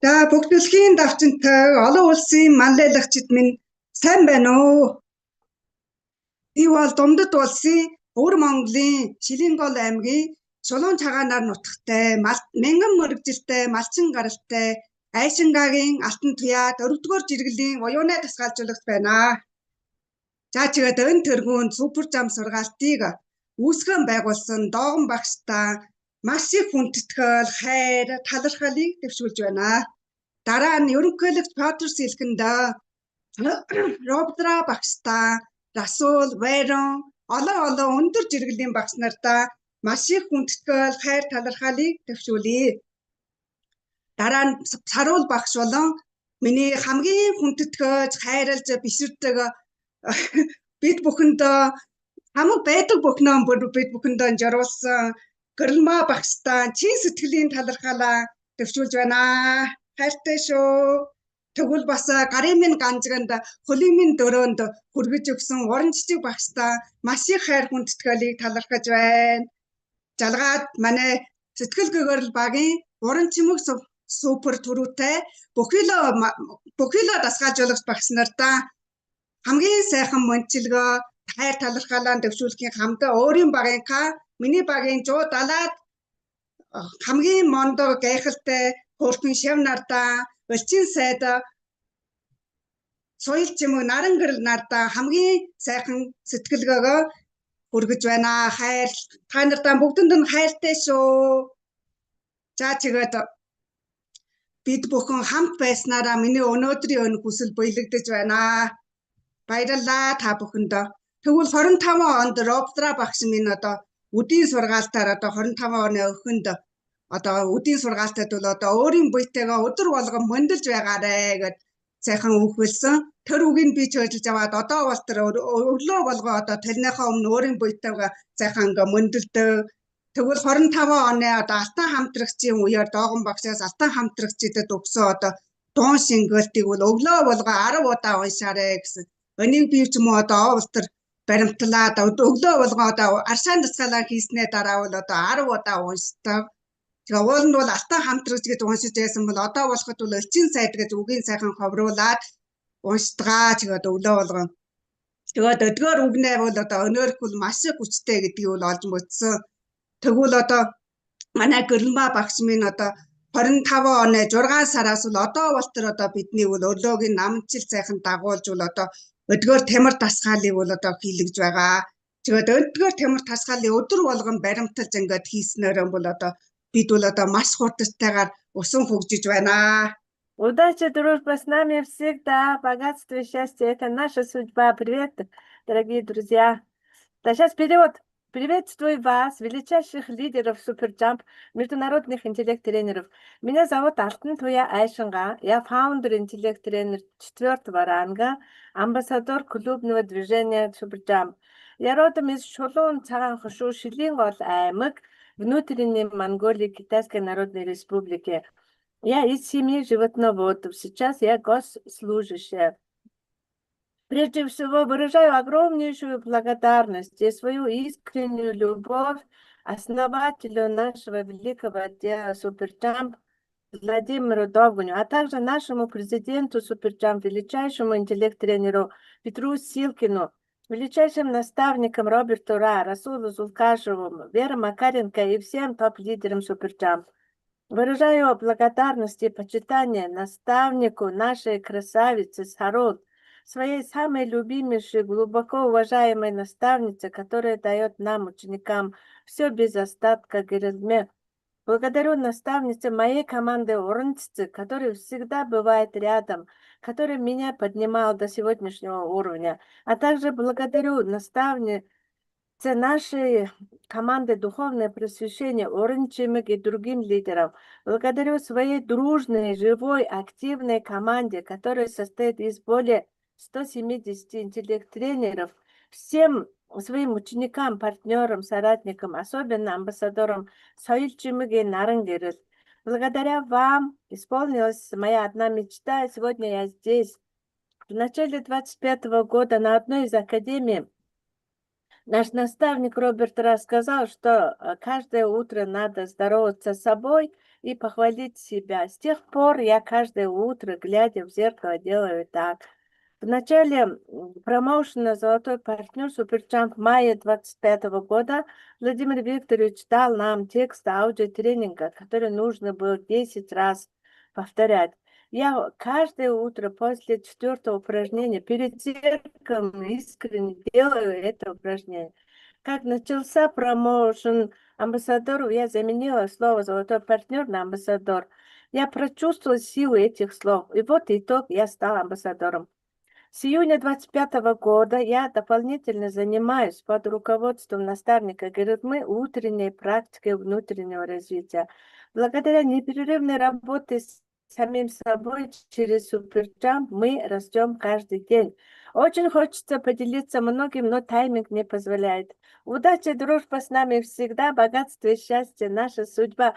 За бүгдөлхийн давчинтай олон улсын манлайлагчид минь сайн байна уу? Би бол Дундад улсын Өвөр Монголын Шилэнгол аймгийн Чулуун цагаанаар нутагтай мянган мөрөгжилтэй малчин гаралтай Айшингагийн Алтан туяа 4-р жиргэлийн уюуны тасгаалжуулагч байна. За чигээд энэ тэргүүнд супер зам сургаалтыг үүсгэн байгуулсан Доогон багштай маш их хүндэтгэл, хайр, талархлыг дэвшүүлж байна. Дараа нь ерөнхийлөгч Петр Сэлгэндэ Робдра багштай Расул Вайрон олон өндөр жиргэлийн багш нартаа маш их хүндэтгэл, хайр, талархлыг дэвшүүлье. Дараа нь Саруул багш болон миний хамгийн хүндэтгэж, хайрлаж биширдэг бид бүхэндээ хамаг байдаг бүхнөө бид бүхэндээ зориулсан Гэрэлма багштай чин сэтгэлийн талархлаа дэвшүүлж байна. Хайртай шүү. Тэгвэл бас гарын минь ганжганд хөлийн минь дөрөөнд хүргэж өгсөн уран жижиг багштай маш их хайр хүндэтгэлийг талархаж байна. Жалгаад манай сэтгэл гэгэрэл багийн уран чимэг супер түрүүтэй бүхэлөө дасгаажуулагч багш нартаа хамгийн сайхан мөнчилгөө хайр талархлаа дэвшүүлэхийн хамт өөрийн багийнхаа миний багийн 170-аад хамгийн мондоо гайхалтай хөрхөн шав нартаа элчин сайд соёл чимэг наран гэрэл нартаа хамгийн сайхан сэтгэлгээгөө хүргэж байна. Хайр та нартаа бүгдэнд нь хайртай шүү. За чигээд бид бүхэн хамт байснараа миний өнөөдрийн өн хүсэл биелэгдэж байна. Баярлалаа та бүхэндээ. Тэгвэл 25 онд Робдра багш минь одоо үдийн сургаалтаар одоо 25 оны өхөнд одоо үдийн сургаалтад бол одоо өөрийн биетэйгээ өдөр болгон мөндөлж байгаарэ гэд сайхан үхвэлсэн. Тэр үгийг би ч ажиллаж аваад одоо бол тэр өглөө болгоо одоо талныхаа өмнө өөрийн биетэйгээ сайхан ингээ мөндөлдөг. Тэгвэл 25 оны одоо алтан хамтрагчийн үеэр Доогон багшаас алтан хамтрагчидэд өгсөн одоо дуун шингэлтийг бол өглөө болгоо 10 удаа уншаарэ гэсэн. Энийг би ч юм уу одоо тэр баримтлаад өглөө болгоо одоо аршаан дасгалаа хийснээ дараа бол одоо 10 удаа уншдаг. Тэгээ уул нь бол алтан хамтрагч гэж уншиж байсан бол одоо болоход бол элчин сайд гэж үгийн сайхан ховруулаад уншдгаа тэгээд өглөө болгоо. Тэгээд өдгөр үгнээ бол одоо өнөөрхөл маш их хүчтэй гэдгийг бол олж мэдсэн. Тэгвэл одоо манай Гэрэлма багш минь одоо 25 оны 6 сараас бол одоо бол тэр одоо бидний бол өглөөгийн намжил сайхан дагуулж бол одоо өдгөр тамир тасгаалыг бол одоо хийлгэж байгаа. Тэгээд өдгөр тамир тасгаалыг өдөр болгон баримталж ингээд хийснээр бол одоо бид бол одоо маш хурдтайгаар усан хөгжиж байна. Удачи, дружба с нами всегда, богатство и счастье – это наша судьба. Привет, дорогие друзья. Да, сейчас перевод. Приветствую вас, величайших лидеров Суперджамп, международных интеллект-тренеров. Меня зовут Алтан туяа Айшинга. Я фаундер интеллект-тренер 4-го ранга, амбассадор клубного движения Суперджамп. Я родом из Чулуун Цагаан-Хошуу, Шилэнгол аймаг, внутренней Монголии, Китайской Народной Республики. Я из семьи животноводов. Сейчас я госслужащая. Прежде всего выражаю огромнейшую благодарность и свою искреннюю любовь основателю нашего великого отдела Суперджамп Владимиру Довганю, а также нашему президенту Суперджамп, величайшему интеллект-тренеру Петру Силкину, величайшим наставникам Роберту Ра, Расулу Зулкашеву, Вере Макаренко и всем топ-лидерам Суперджамп. Выражаю благодарность и почитание наставнику нашей красавицы Сарул, своей самой любимейшей, глубоко уважаемой наставнице, которая дает нам, ученикам, все без остатка Гэрэлме. Благодарю наставнице моей команды Урнццы, который всегда бывает рядом, который меня поднимал до сегодняшнего уровня. А также благодарю наставнице нашей команды «Духовное просвещение» Урнчимэг и другим лидерам. Благодарю своей дружной, живой, активной команде, которая состоит из более 170 интеллект-тренеров, всем своим ученикам, партнерам, соратникам, особенно амбассадорам Соёл Чимэг и Наран Гэрэл. Благодаря вам исполнилась моя одна мечта, и сегодня я здесь. В начале 25-го года на одной из академий наш наставник Роберт рассказал, что каждое утро надо здороваться с собой и похвалить себя. С тех пор я каждое утро, глядя в зеркало, делаю так. В начале промоушена «Золотой партнер» Суперджамп в мае 2025 года Владимир Викторович дал нам текст аудиотренинга, который нужно было 10 раз повторять. Я каждое утро после 4-го упражнения перед зеркалом искренне делаю это упражнение. Как начался промоушен амбассадору, я заменила слово «золотой партнер» на «амбассадор». Я прочувствовала силу этих слов. И вот итог, я стала амбассадором. С июня 2025 года я дополнительно занимаюсь под руководством наставника Герытмы утренней практикой внутреннего развития. Благодаря непрерывной работе с самим собой через Суперджамп мы растем каждый день. Очень хочется поделиться многим, но тайминг не позволяет. Удача и дружба с нами всегда, богатство и счастье, наша судьба.